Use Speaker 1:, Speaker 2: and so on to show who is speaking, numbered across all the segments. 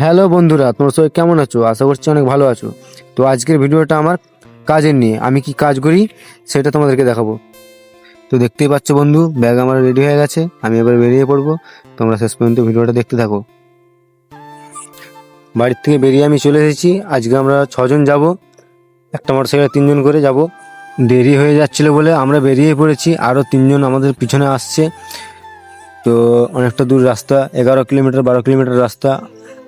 Speaker 1: Hello বন্ধুরা, তোমরা সবাই কেমন আছো? আশা করছি অনেক ভালো আছো। তো আজকের ভিডিওটা আমার কাজের নিয়ে, আমি কি কাজ করি সেটা তোমাদেরকে দেখাবো। তো দেখতেই পাচ্ছ বন্ধু, ব্যাগ আমার রেডি হয়ে গেছে, আমি এবার বেরিয়ে পড়বো। তোমরা শেষ পর্যন্ত ভিডিওটা দেখতে থাকো। বাড়ির থেকে বেরিয়ে আমি চলে এসেছি। আজকে আমরা 6জন যাব, একটা মোটরসাইকেলে 3জন করে যাব। দেরি হয়ে যাচ্ছিল বলে আমরা বেরিয়ে পড়েছি, আরও 3জন আমাদের পিছনে আসছে। তো অনেকটা দূর রাস্তা, 11 কিলোমিটার 12 কিলোমিটার রাস্তা।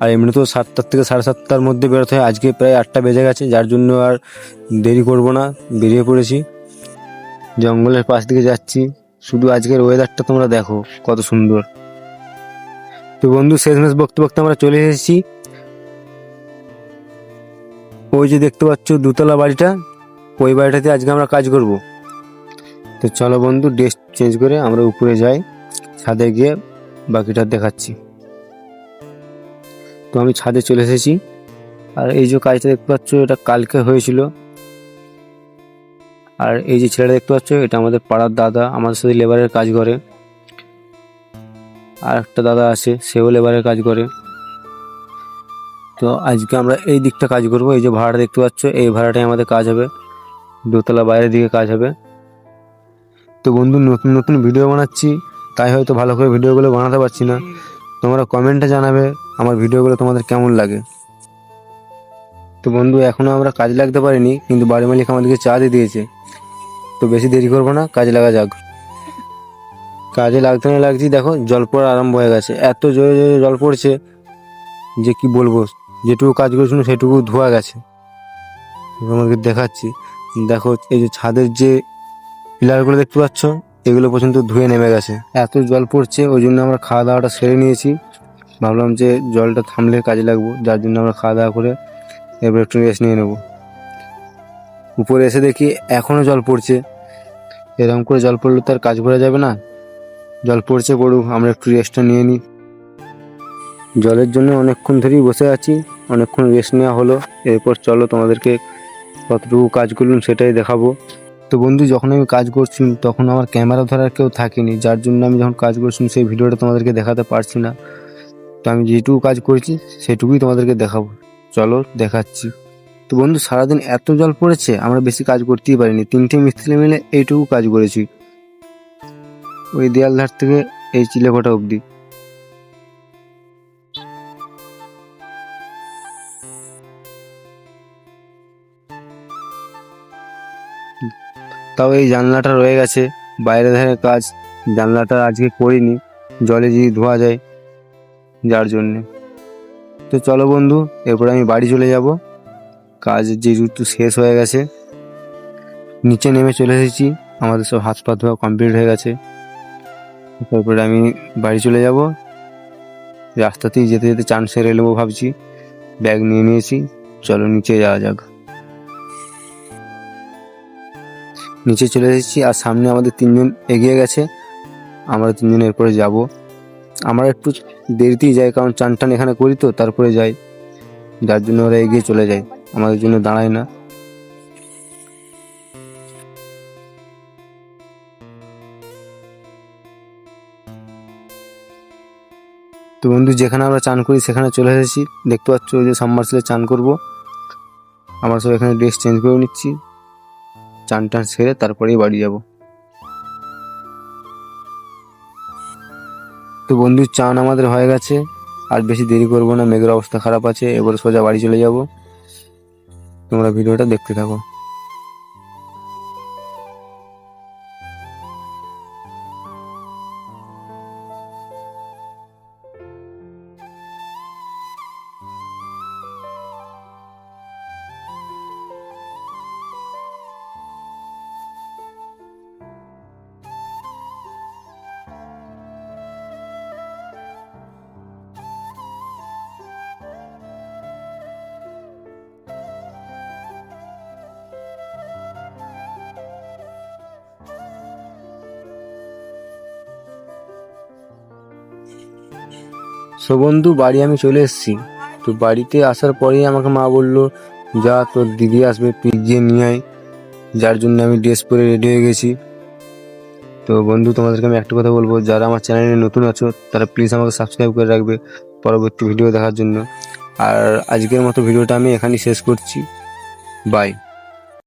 Speaker 1: আর এমনিতেও 7টার থেকে 7:30টার মধ্যে বেরোতে হয়। আজকে প্রায় 8টা বেজে গেছে, যার জন্য আর দেরি করব না, বেরিয়ে পড়েছি। জঙ্গলের পাশ দিকে যাচ্ছি। শুধু আজকের ওয়েদারটা তোমরা দেখো কত সুন্দর। তো বন্ধু, শেষমেশ বকতে বকতে আমরা চলে এসেছি। ওই যে দেখতে পাচ্ছ দুতলা বাড়িটা, ওই বাড়িটাতে আজকে আমরা কাজ করব। তো চলো বন্ধু, ড্রেস চেঞ্জ করে আমরা উপরে যাই, ছাদে গিয়ে বাকিটা দেখাচ্ছি। তো আমি ছাদে চলে এসেছি। আর এই যে কাজটা দেখতে পাচ্ছ, এটা কালকে হয়েছিল। আর এই যে ছেলেটা দেখতে পাচ্ছ, এটা আমাদের পাড়ার দাদা, আমাদের সাথে লেবারের কাজ করে। আর একটা দাদা আছে, সেও লেবারের কাজ করে। তো আজকে আমরা এই দিকটা কাজ করব। এই যে ভাড়াটা দেখতে পাচ্ছ, এই ভাড়াটাই আমাদের কাজ হবে, দোতলা বাইরের দিকে কাজ হবে। তো বন্ধু, নতুন নতুন ভিডিও বানাচ্ছি, তাই হয়তো ভালো করে ভিডিওগুলো বানাতে পারছি না। তোমরা কমেন্টে জানাবে আমার ভিডিওগুলো তোমাদের কেমন লাগে। তো বন্ধু, এখনও আমরা কাজে লাগতে পারিনি, কিন্তু বাড়ি মালিক আমাদেরকে চা দিয়ে দিয়েছে। তো বেশি দেরি করবো না, কাজে লাগা যাক। কাজে লাগতে না লাগছি, দেখো জল পড়া আরম্ভ হয়ে গেছে। এত জোরে জোরে জল পড়ছে যে কি বলবো। যেটুকু কাজ করেছিল সেটুকু ধোয়া গেছে। তোমাকে দেখাচ্ছি, দেখো এই যে ছাদের যে পিলারগুলো দেখতে পাচ্ছ, এগুলো পর্যন্ত ধুয়ে নেমে গেছে। এত জল পড়ছে, ওই জন্য আমরা খাওয়া দাওয়াটা সেরে নিয়েছি। ভাবলাম যে জলটা থামলে কাজে লাগবো, যার জন্য আমরা খাওয়া দাওয়া করে এবার একটু রেস্ট নিয়ে নেবো। উপরে এসে দেখি এখনও জল পড়ছে। এরকম করে জল পড়লে তো আর কাজ করা যাবে না। জল পড়ছে পড়ুক, আমরা একটু রেস্টটা নিয়ে নিই। জলের জন্য অনেকক্ষণ ধরেই বসে আছি, অনেকক্ষণ রেস্ট নেওয়া হলো। এরপর চলো তোমাদেরকে কতটুকু কাজ করলাম সেটাই দেখাবো। তো বন্ধু, যখন আমি কাজ করছি তখন আমার ক্যামেরা ধরার কেউ থাকেনি, যার জন্য আমি যখন কাজ করছি সেই ভিডিওটা তোমাদেরকে দেখাতে পারছি না। তো আমি যেটুকু কাজ করেছি সেটুকুই তোমাদেরকে দেখাবো। চলো দেখাচ্ছি। তো বন্ধু, সারাদিন এত জল পড়েছে, আমরা বেশি কাজ করতেই পারিনি। 3টে মিস্ত্রি মিলে এইটুকু কাজ করেছি, ওই দেয়াল ধার থেকে এই চিলেকোঠা অবধি। তাও এই জানলাটা রয়ে গেছে, বাইরে ধারে কাজ। জানলাটা আজকে করিনি, জলে যদি ধোয়া যায়, যার জন্যে। তো চলো বন্ধু, এরপরে আমি বাড়ি চলে যাব। কাজ যেহেতু শেষ হয়ে গেছে, নিচে নেমে চলে এসেছি। আমাদের সব হাত পা ধোয়া কমপ্লিট হয়ে গেছে। তারপরে আমি বাড়ি চলে যাব। রাস্তাতেই যেতে যেতে চান সেরে নেবো ভাবছি। ব্যাগ নিয়ে নিয়েছি, চলো নিচে যাওয়া যাক। নিচে চলে এসেছি, আর সামনে আমাদের 3জন এগিয়ে গেছে, আমরা 3জন এরপরে যাব। আমরা একটু দেরিতেই যাই, কারণ চান টান এখানে করি তো, তারপরে যাই, যার জন্য ওরা এগিয়ে চলে যায়, আমাদের জন্য দাঁড়ায় না। তো বন্ধু, যেখানে আমরা চান করি সেখানে চলে এসেছি। দেখতে পাচ্ছ ওই যে সাবমার্সিবলে চান করব। আমরা সব এখানে ড্রেস চেঞ্জ করে নিচ্ছি, চান টান সেরে তারপরেই বাড়ি যাব। তো বন্ধু, চান আমাদের হয়ে গেছে, আর বেশি দেরি করব না, মেঘের অবস্থা খারাপ আছে। এবারে সোজা বাড়ি চলে যাব। তোমরা ভিডিওটা দেখতে থাকো। বন্ধু, বাড়ি আমি চলে এসেছি। তো বাড়িতে আসার পরেই আমাকে মা বললো, যা তোর দিদি আসবে, তুই গিয়ে নিয়ে আয়। যার জন্য আমি ড্রেস পরে রেডি হয়ে গেছি। তো বন্ধু, তোমাদেরকে আমি একটা কথা বলবো, যারা আমার চ্যানেলে নতুন আছো তারা প্লিজ আমাকে সাবস্ক্রাইব করে রাখবে। পরবর্তী ভিডিও দেখার জন্য। আর আজকের মতো ভিডিওটা আমি এখানেই শেষ করছি। বাই।